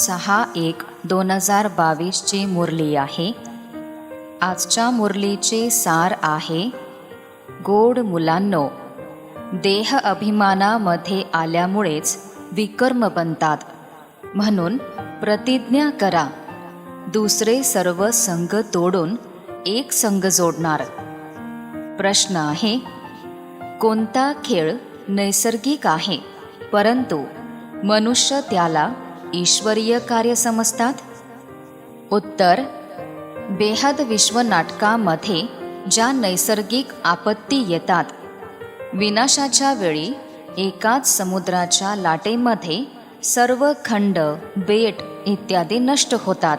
6/1/2022 मुरली आहे. आजच्या मुरलीचे सार आहे, गोड मुलांनो, देह अभिमानामध्ये आल्यामुळेच विकर्म बनतात. म्हणून प्रतिज्ञा करा, दुसरे सर्व संग तोडून एक संग जोडणार. प्रश्न आहे, कोणता खेळ नैसर्गिक आहे परंतु मनुष्य त्याला ईश्वरीय कार्य समजतात? उत्तर, बेहद विश्वनाटकामध्ये ज्या नैसर्गिक आपत्ती येतात, विनाशाच्या वेळी एकाच समुद्राच्या लाटेमध्ये सर्व खंड, बेट इत्यादी नष्ट होतात,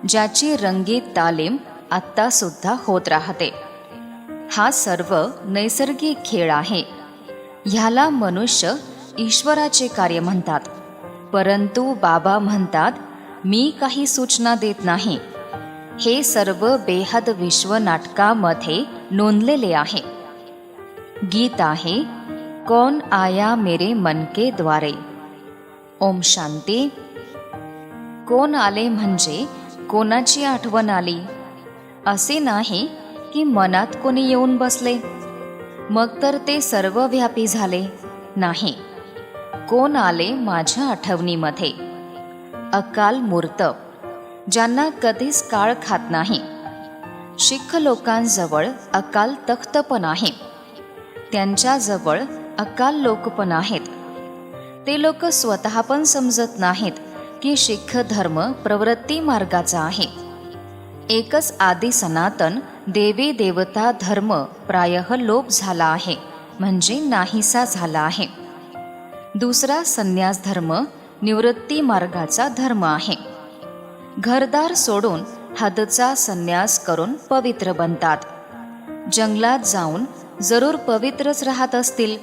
ज्याची रंगीत तालीम आत्तासुद्धा होत राहते. हा सर्व नैसर्गिक खेळ आहे. ह्याला मनुष्य ईश्वराचे कार्य म्हणतात. परंतु बाबा म्हणतात, मी काही सूचना देत नाही. हे सर्व बेहद विश्वनाटकामध्ये नोंदलेले आहे. गीत आहे, कौन आया मेरे मन के द्वारे. ओम शांती. कोण आले म्हणजे कोणाची आठवण आली? असे नाही की मनात कोणी येऊन बसले मग तर ते सर्वव्यापी झाले. नाही, कोण आले माझ्या आठवणीमध्ये? अकाल मूर्त, ज्यांना कधीच काळ खात नाही. शीख लोकांजवळ अकाल तख्त पण आहे. त्यांच्याजवळ अकाल लोक पण आहेत. ते लोक स्वतः पण समजत नाहीत की शीख धर्म प्रवृत्ती मार्गाचा आहे. एकच आदि सनातन देवी देवता धर्म प्रायः लोप झाला आहे, म्हणजे नाहीसा झाला आहे. दुसरा संन्यास धर्म निवृत्ती मार्गाचा धर्म आहे. घरदार सोडून हदचा संन्यास करून पवित्र बनतात. जंगलात जाऊन जरूर पवित्रच राहत असतील.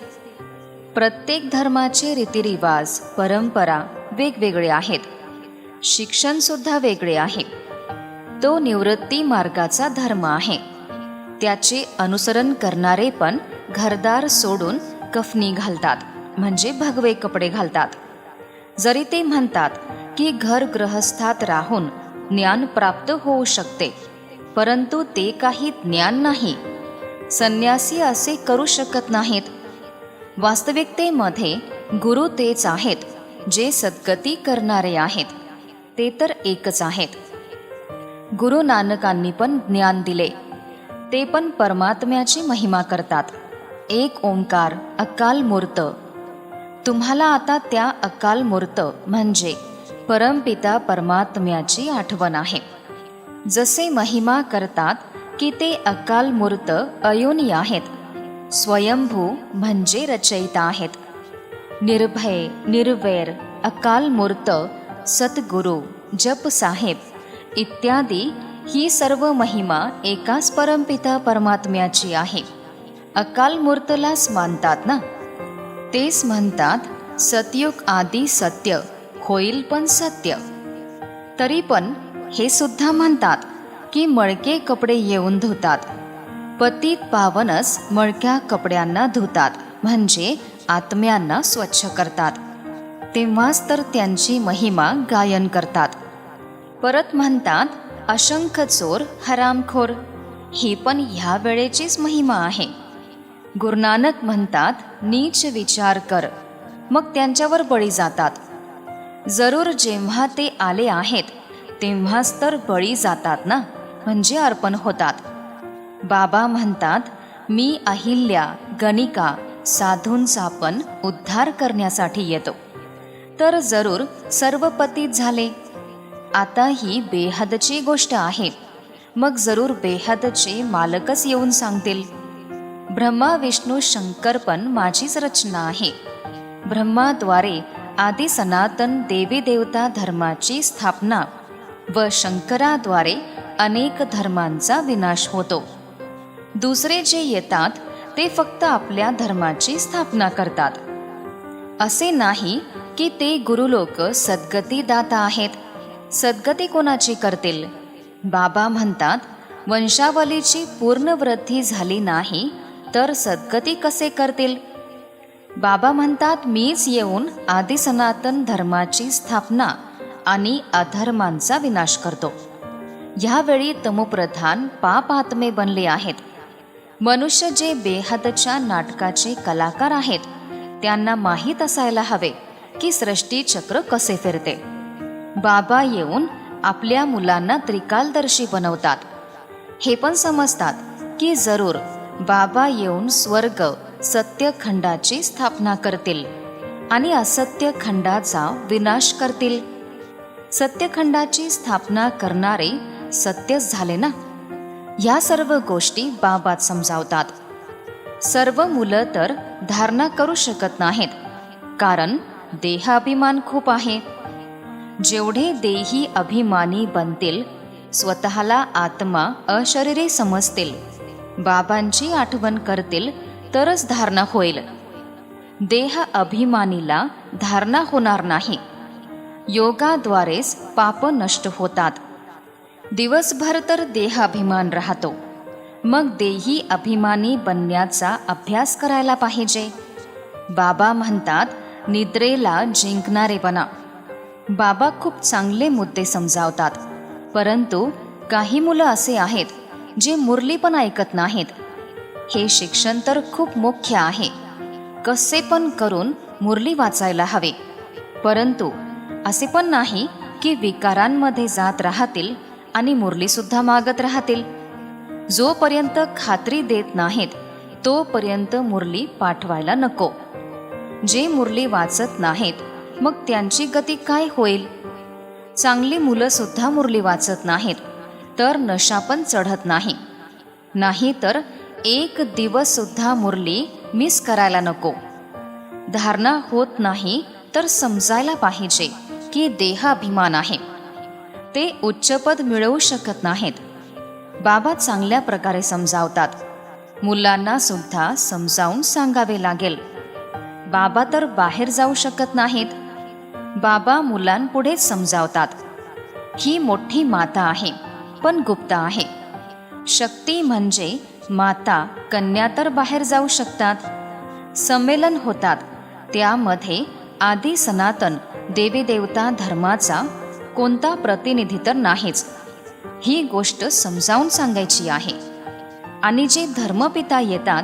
प्रत्येक धर्माचे रीतिरिवाज, परंपरा वेगवेगळे आहेत. शिक्षणसुद्धा वेगळे आहे. तो निवृत्ती मार्गाचा धर्म आहे. त्याचे अनुसरण करणारे पण घरदार सोडून कफनी घालतात, म्हणजे भगवे कपडे घालतात. जरी ते म्हणतात की घर गृहस्थात राहून ज्ञान प्राप्त होऊ शकते, परंतु ते काही ज्ञान नाही. संन्यासी असे करू शकत नाहीत. वास्तविकतेमध्ये गुरु तेच आहेत जे सद्गती करणारे आहेत. ते तर एकच आहेत. गुरु नानकांनी पण ज्ञान दिले. ते पण परमात्म्याची महिमा करतात. एक ओंकार, अकाल मूर्त. तुम्हाला आता त्या अकाल मूर्त म्हणजे परमपिता परमात्म्याची आठवण आहे. जसे महिमा करतात की ते अकाल मूर्त अयोनी आहेत. स्वयंभू म्हणजे रचयिता आहेत. निर्भय, निर्वैर, अकाल मूर्त, सद्गुरु, जप साहेब इत्यादी ही सर्व महिमा एकाच परमपिता परमात्म्याची आहे. अकाल मूर्तलाच मानतात ना. तेच म्हणतात सतयुग आदी सत्य होईल पण सत्य. तरी पण हे सुद्धा म्हणतात की मळके कपडे येऊन धुतात. पतित पावनच मळक्या कपड्यांना धुतात, म्हणजे आत्म्यांना स्वच्छ करतात. तेव्हाच तर त्यांची महिमा गायन करतात. परत म्हणतात असंख्य चोर, हरामखोर. ही पण ह्या वेळेचीच महिमा आहे. गुरुनानक म्हणतात नीच विचार कर, मग त्यांच्यावर बळी जातात. जरूर जेव्हा ते आले आहेत तेव्हाच तर बळी जातात ना, म्हणजे अर्पण होतात. बाबा म्हणतात, मी अहिल्या, गणिका, साधूंचा पण उद्धार करण्यासाठी येतो. तर जरूर सर्व पतित झाले. आता ही बेहदची गोष्ट आहे. मग जरूर बेहदचे मालकच येऊन सांगतील, ब्रह्मा विष्णू शंकर पण माझीच रचना आहे. ब्रह्माद्वारे आदि सनातन देवी देवता धर्माची स्थापना व शंकराद्वारे अनेक धर्मांचा विनाश होतो. दुसरे जे येतात ते फक्त आपल्या धर्माची स्थापना करतात. असे नाही की ते गुरुलोक सद्गती दाता आहेत. सद्गती कोणाची करतील? बाबा म्हणतात, वंशावलीची पूर्ण वृद्धी झाली नाही तर सद्गती कसे करतील? बाबा म्हणतात, मीच येऊन आदि सनातन धर्माची स्थापना आणि अधर्मांचा विनाश करतो. ह्यावेळी तमोप्रधान पाप आत्मे बनले आहेत. मनुष्य जे बेहदच्या नाटकाचे कलाकार आहेत त्यांना माहीत असायला हवे की सृष्टीचक्र कसे फिरते. बाबा येऊन आपल्या मुलांना त्रिकालदर्शी बनवतात. हे पण समजतात की जरूर बाबा येऊन स्वर्ग सत्यखंडाची स्थापना करतील आणि असत्य खंडाचा विनाश करतील. सत्यखंडाची स्थापना करणारे सत्यच झाले ना. या सर्व गोष्टी बाबाच समजावतात. सर्व मुलं तर धारणा करू शकत नाहीत कारण देहाभिमान खूप आहे. जेवढे देही अभिमानी बनतील, स्वतःला आत्मा अशरीरी समजतील, बाबांची आठवण करतील तरच धारणा होईल. देह अभिमानीला धारणा होणार नाही. योगाद्वारेच पाप नष्ट होतात. दिवसभर तर देहाभिमान राहतो. मग देही अभिमानी बनण्याचा अभ्यास करायला पाहिजे. बाबा म्हणतात निद्रेला जिंकणारे बना. बाबा खूप चांगले मुद्दे समजावतात. परंतु काही मुलं असे आहेत जे मुरली पण ऐकत नाहीत. हे शिक्षण तर खूप मुख्य आहे. कसे पण करून मुरली वाचायला हवे. परंतु असे पण नाही की विकारांमध्ये जात राहतील आणि मुरलीसुद्धा मागत राहतील. जोपर्यंत खात्री देत नाहीत तोपर्यंत मुरली पाठवायला नको. जे मुरली वाचत नाहीत मग त्यांची गती काय होईल. चांगली मुलं सुद्धा मुरली वाचत नाहीत तर नशा पण चढत नाही. नाही तर एक दिवस सुद्धा मुरली मिस करायला नको. धारणा होत नाही तर समजायला पाहिजे की देहाभिमान आहे. ते उच्चपद मिळवू शकत नाहीत. बाबा चांगल्या प्रकारे समजावतात. मुलांना सुद्धा समजावून सांगावे लागेल. बाबा तर बाहेर जाऊ शकत नाहीत. बाबा मुलांपुढेच समजावतात. ही मोठी माता आहे पण गुप्त आहे. शक्ती म्हणजे माता कन्या तर बाहेर जाऊ शकतात. संमेलन होतात त्यामध्ये आदी सनातन देवी देवता धर्माचा कोणता प्रतिनिधी तर नाहीच. ही गोष्ट समजावून सांगायची आहे. आणि जे धर्मपिता येतात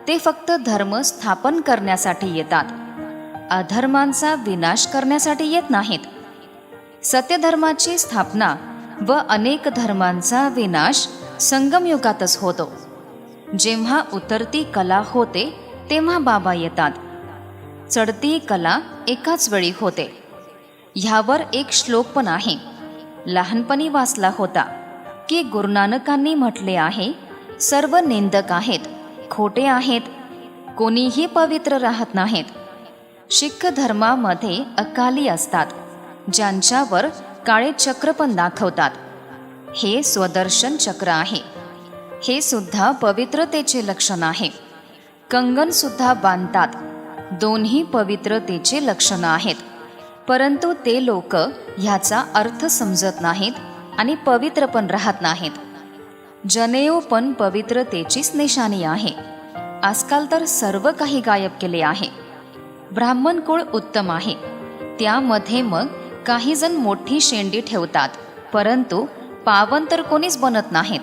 ते फक्त धर्म स्थापन करण्यासाठी येतात. अधर्मांचा विनाश करण्यासाठी येत नाहीत. सत्यधर्माची स्थापना व अनेक धर्मांचा विनाश संगमयुगातच होतो. जेव्हा उतरती कला होते तेव्हा बाबा येतात. चढती कला एकाच वेळी होते. ह्यावर एक श्लोक पण आहे. लहानपणी वाचला होता की गुरुनानकांनी म्हटले आहे, सर्व निंदक आहेत, खोटे आहेत, कोणीही पवित्र राहत नाहीत. शीख धर्मामध्ये अकाली असतात ज्यांच्यावर काळे चक्र पण दाखवतात. हे स्वदर्शन चक्र आहे. हे सुद्धा पवित्रतेचे लक्षण आहे. कंगन सुद्धा बांधतात. दोन्ही पवित्रतेचे लक्षण आहेत. परंतु ते लोक ह्याचा अर्थ समजत नाहीत आणि पवित्र पण राहत नाहीत. जनेऊ पण पवित्रतेचीच निशाणी आहे. आजकाल तर सर्व काही गायब केले आहे. ब्राह्मण कुळ उत्तम आहे. त्यामध्ये मग काही जण मोठी शेंडी ठेवतात. परंतु पावन तर कोणीच बनत नाहीत.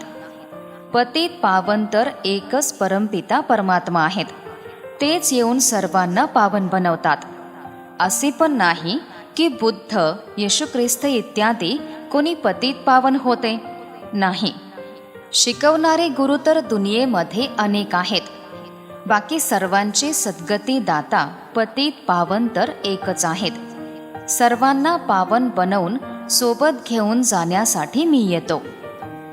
पतित पावन तर एकच परमपिता परमात्मा आहेत. तेच येऊन सर्वांना पावन बनवतात. असे पण नाही की बुद्ध, येशू ख्रिस्त इत्यादी कोणी पतित पावन होते. नाही. शिकवणारे गुरु तर दुनियेमध्ये अनेक आहेत. बाकी सर्वांचे सद्गती दाता पतित पावन तर एकच आहेत. सर्वांना पावन बनवून सोबत घेऊन जाण्यासाठी मी येतो.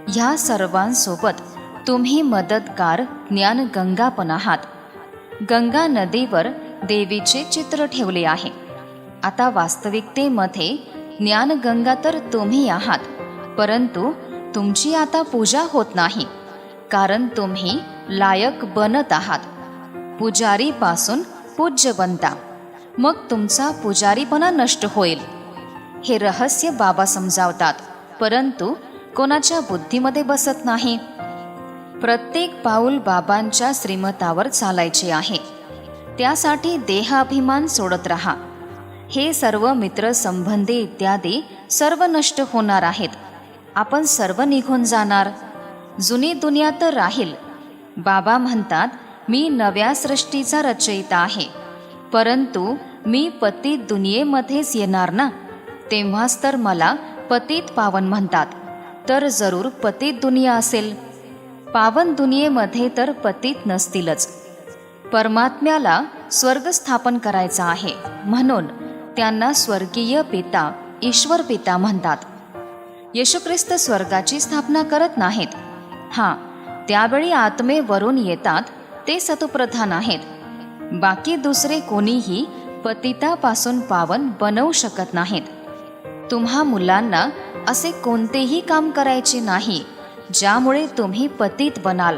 ह्या सर्वांसोबत तुम्ही मदतगार ज्ञानगंगा पण आहात. गंगा नदीवर देवीचे चित्र ठेवले आहे. आता वास्तविकतेमध्ये ज्ञानगंगा तर तुम्ही आहात. परंतु तुमची आता पूजा होत नाही कारण तुम्ही लायक बनत आहात. पुजारीपासून पूज्य बनता. मग तुमचा पुजारीपणा नष्ट होईल. हे रहस्य बाबा समजावतात. परंतु कोणाच्या बुद्धीमध्ये बसत नाही. प्रत्येक पाऊल बाबांच्या श्रीमतावर चालायचे आहे. त्यासाठी देहाभिमान सोडत राहा. हे सर्व मित्र संबंधी इत्यादी सर्व नष्ट होणार आहेत. आपण सर्व निघून जाणार. जुनी दुनिया तर राहील. बाबा म्हणतात, मी नव्या सृष्टीचा रचयिता आहे, परंतु मी पतित दुनियेमध्येच येणार ना, तेव्हाच तर मला पतित पावन म्हणतात. तर जरूर पतित दुनिया असेल. पावन दुनियेमध्ये तर पतित नसतीलच. परमात्म्याला स्वर्ग स्थापन करायचा आहे, म्हणून त्यांना स्वर्गीय पिता, ईश्वर पिता म्हणतात. येशू ख्रिस्त स्वर्गाची स्थापना करत नाहीत. हां, त्यावेळी आत्मेवरून येतात, ते सतुप्रधान आहेत. बाकी दुसरे कोणीही पतितापासून पावन बनवू शकत नाहीत. तुम्हा मुलांना असे कोणतेही काम करायचे नाही ज्यामुळे तुम्ही पतित बनाल.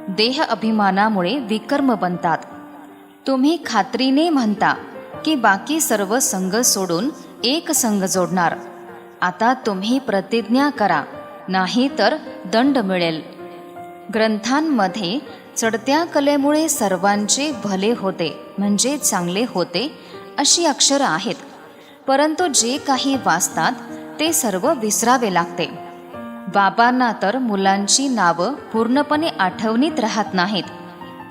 देह अभिमानामुळे विकर्म बनतात. तुम्ही खात्रीने म्हणता की बाकी सर्व संघ सोडून एक संघ जोडणार. आता तुम्ही प्रतिज्ञा करा, नाही तर दंड मिळेल. ग्रंथांमध्ये चढत्या कलेमुळे सर्वांचे भले होते म्हणजे चांगले होते अशी अक्षरं आहेत, परंतु जे काही वाचतात ते सर्व विसरावे लागते. बाबांना तर मुलांची नावं पूर्णपणे आठवणीत राहत नाहीत,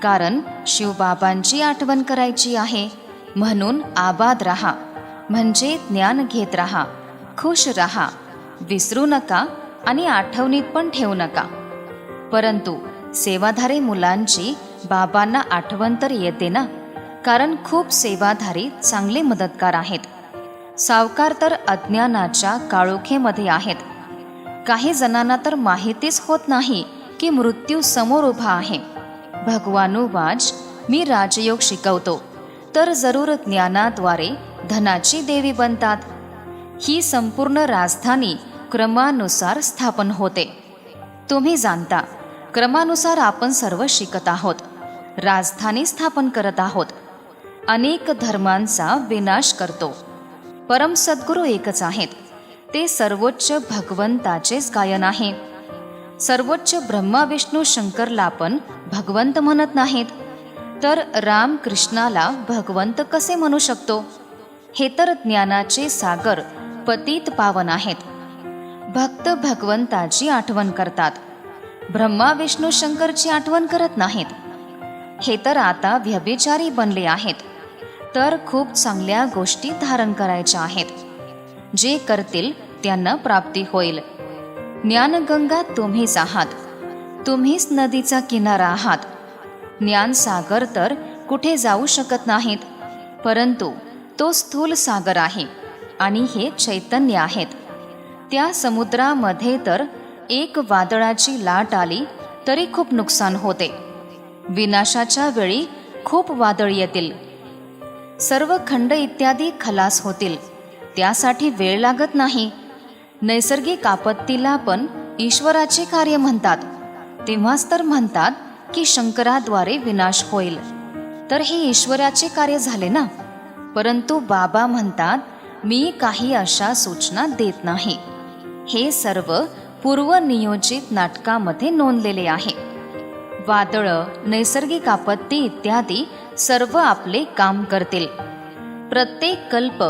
कारण शिवबाबांची आठवण करायची आहे. म्हणून आबाद राहा, म्हणजे ज्ञान घेत राहा, खुश राहा, विसरू नका आणि आठवणीत पण ठेवू नका. परंतु सेवाधारी मुलांची बाबांना आठवण तर येते ना, कारण खूप सेवाधारी चांगले मदतगार आहेत. सावकार तर अज्ञानाच्या काळोखेमध्ये आहेत. काही जणांना तर माहितीच होत नाही की मृत्यू समोर उभा आहे. भगवानुवाच, मी राजयोग शिकवतो, तर जरूर ज्ञानाद्वारे धनाची देवी बनतात. ही संपूर्ण राजधानी क्रमानुसार स्थापन होते. तुम्ही जाणता, क्रमानुसार आपण सर्व शिकत आहोत, राजधानी स्थापन करत आहोत. अनेक धर्मांचा विनाश करतो. परम सद्गुरू एकच आहेत. ते सर्वोच्च भगवंताचेच गायन आहे. सर्वोच्च ब्रह्मा विष्णू शंकरला पण भगवंत म्हणत नाहीत, तर राम कृष्णाला भगवंत कसे म्हणू शकतो? हे तर ज्ञानाचे सागर पतित पावन आहेत. भक्त भगवंताची आठवण करतात, ब्रह्मा विष्णू शंकरची आठवण करत नाहीत. हे तर आता व्यभिचारी बनले आहेत. तर खूप चांगल्या गोष्टी धारण करायच्या आहेत. जे करतील त्यांना प्राप्ती होईल. ज्ञानगंगा तुम्हीच आहात. तुम्हीच नदीचा किनारा आहात. ज्ञानसागर तर कुठे जाऊ शकत नाहीत, परंतु तो स्थूल सागर आहे आणि हे चैतन्य आहेत. त्या समुद्रामध्ये तर एक वादळाची लाट आली तरी खूप नुकसान होते. विनाशाच्या वेळी खूप वादळ येतील. सर्व खंड इत्यादी खलास होतील. त्यासाठी वेळ लागत नाही. नैसर्गिक आपत्तीला पण ईश्वराचे कार्य म्हणतात. तेव्हाच तर म्हणतात की शंकराद्वारे विनाश होईल. तर हे ईश्वराचे कार्य झाले ना. परंतु बाबा म्हणतात, मी काही अशा सूचना देत नाही. हे सर्व पूर्वनियोजित नाटकामध्ये नोंदलेले आहे. वादळं, नैसर्गिक आपत्ती इत्यादी सर्व आपले काम करतील. प्रत्येक कल्प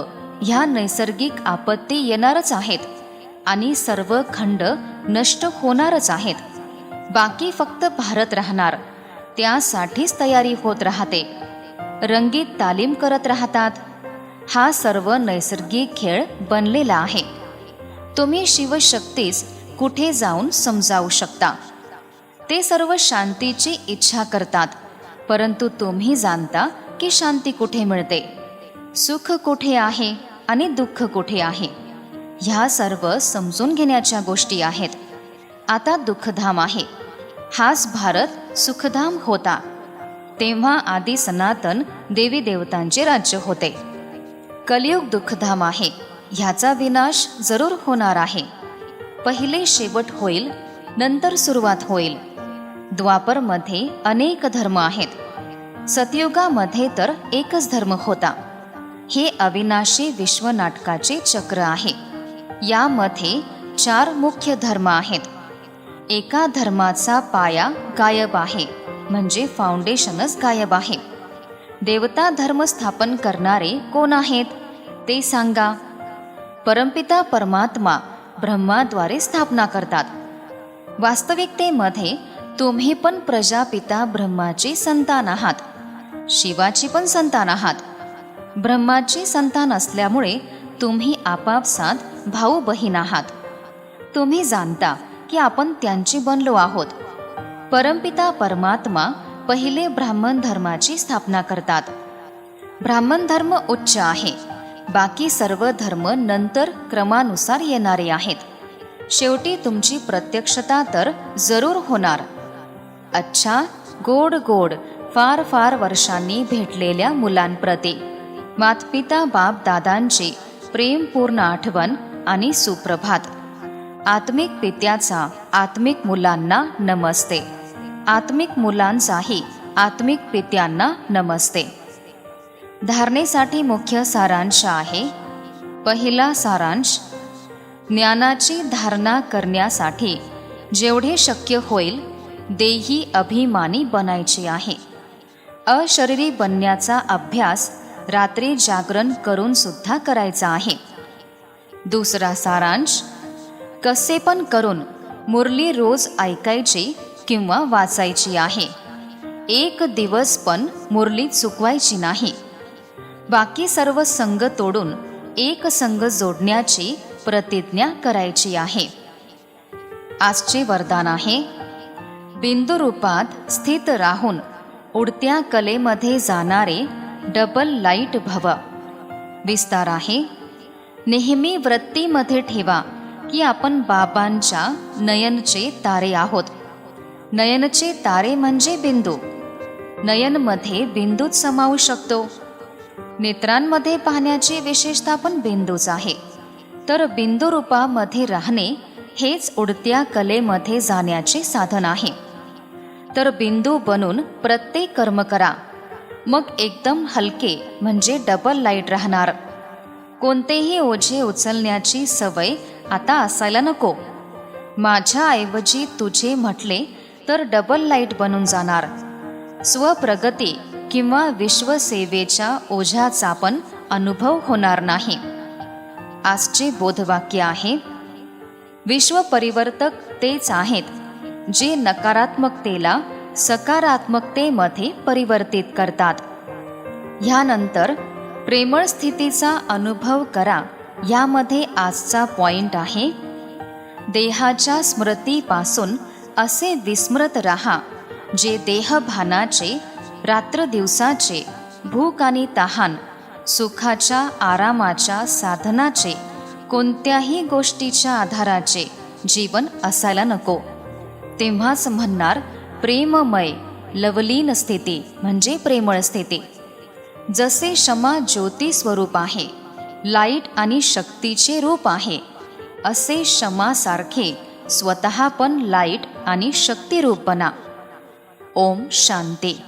ह्या नैसर्गिक आपत्ती येणारच आहेत आणि सर्व खंड नष्ट होणारच आहेत. बाकी फक्त भारत राहणार. त्यासाठीच तयारी होत राहते. रंगीत तालीम करत राहतात. हा सर्व नैसर्गिक खेळ बनलेला आहे. तुम्ही शिवशक्तीस कुठे जाऊन समजावू शकता. ते सर्व शांतीची इच्छा करतात, परंतु तुम्ही जाणता की शांती कुठे मिळते, सुख कुठे आहे आणि दुःख कुठे आहे. ह्या सर्व समजून घेण्याच्या गोष्टी आहेत. आता दुःखधाम आहे. हाच भारत सुखधाम होता. तेव्हा आधी सनातन देवी देवतांचे राज्य होते. कलियुग दुःखधाम आहे. ह्याचा विनाश जरूर होणार आहे. पहिले शेवट होईल, नंतर सुरुवात होईल. द्वापरमध्ये अनेक धर्म आहेत. सतयुगामध्ये तर एकच धर्म होता. हे अविनाशी विश्वनाटकाचे चक्र आहे. यामध्ये 4 मुख्य धर्म आहेत. एका धर्माचा पाया गायब आहे, म्हणजे फाउंडेशनच गायब आहे. देवता धर्म स्थापन करणारे कोण आहेत ते सांगा. परमपिता परमात्मा ब्रह्माद्वारे स्थापना करतात. वास्तविकतेमध्ये तुम्ही पण प्रजापिता ब्रह्माची संतान आहात, शिवाची पण संतान आहात. ब्रह्माची संतान असल्यामुळे तुम्ही आपापसात भाऊ बहीण आहात. तुम्ही जाणता की आपण त्यांची बनलो आहोत. परमपिता परमात्मा पहिले ब्राह्मण धर्माची स्थापना करतात. ब्राह्मण धर्म उच्च आहे, बाकी सर्व धर्म नंतर क्रमानुसार येणारे आहेत. शेवटी तुमची प्रत्यक्षता तर जरूर होणार. अच्छा, गोड गोड फार फार वर्षांनी भेटलेल्या मुलांप्रती मातपिता बाप दादांची प्रेमपूर्ण आठवण आणि सुप्रभात. आत्मिक पित्याचा आत्मिक मुलांना नमस्ते. आत्मिक मुलांचाही आत्मिक पित्यांना नमस्ते. धारणेसाठी मुख्य सारांश आहे. पहिला सारांश, ज्ञानाची धारणा करण्यासाठी जेवढे शक्य होईल देही अभिमानी बनायचे आहे. अशरीरी बनण्याचा अभ्यास रात्री जागरण करून सुद्धा करायचा आहे. दुसरा सारांश, कसे पण करून मुरली रोज ऐकायची किंवा वाचायची आहे. एक दिवस पण मुरली चुकवायची नाही. बाकी सर्व संग तोडून एक संग जोडण्याची प्रतिज्ञा करायची आहे. आजचे वरदान आहे, बिंदू रूपात स्थित राहून उडत्या कलेमध्ये जाणारे डबल लाईट भव. विस्तार आहे, नेहमी वृत्तीमध्ये ठेवा की आपण बाबांच्या नयनचे तारे आहोत. नयनचे तारे म्हणजे बिंदू. नयनमध्ये बिंदूच समावू शकतो. नेत्रांमध्ये पाहण्याची विशेषता पण बिंदूच आहे. तर बिंदू रूपामध्ये राहणे हेच उडत्या कलेमध्ये जाण्याचे साधन आहे. तर बिंदू बनून प्रत्येक कर्म करा, मग एकदम हलके म्हणजे डबल लाईट राहणार. कोणतेही ओझे उचलण्याची सवय आता असायला नको. माझ्याऐवजी तुझे म्हटले तर डबल लाईट बनून जाणार. स्वप्रगती किंवा विश्वसेवेच्या ओझ्याचा पण अनुभव होणार नाही. आजचे बोधवाक्य आहे, विश्व परिवर्तक तेच आहेत जे नकारात्मकतेला सकारात्मकतेमध्ये परिवर्तित करतात. ह्यानंतर प्रेमळ स्थितीचा अनुभव करा. यामध्ये आजचा पॉइंट आहे, देहाच्या स्मृतीपासून असे विस्मृत राहा जे देहभानाचे, रात्र दिवसाचे, भूक आणि तहान, सुखाच्या आरामाच्या साधनाचे, कोणत्याही गोष्टीच्या आधाराचे जीवन असायला नको. तेव्हाच म्हणणार प्रेममय लवलीन स्थिती म्हणजे प्रेमळ स्थिती. जसे क्षमा ज्योती स्वरूप आहे, लाईट आणि शक्तीचे रूप आहे, असे क्षमासारखे स्वतः पण लाईट आणि शक्ती रूप बना. ओम शांती.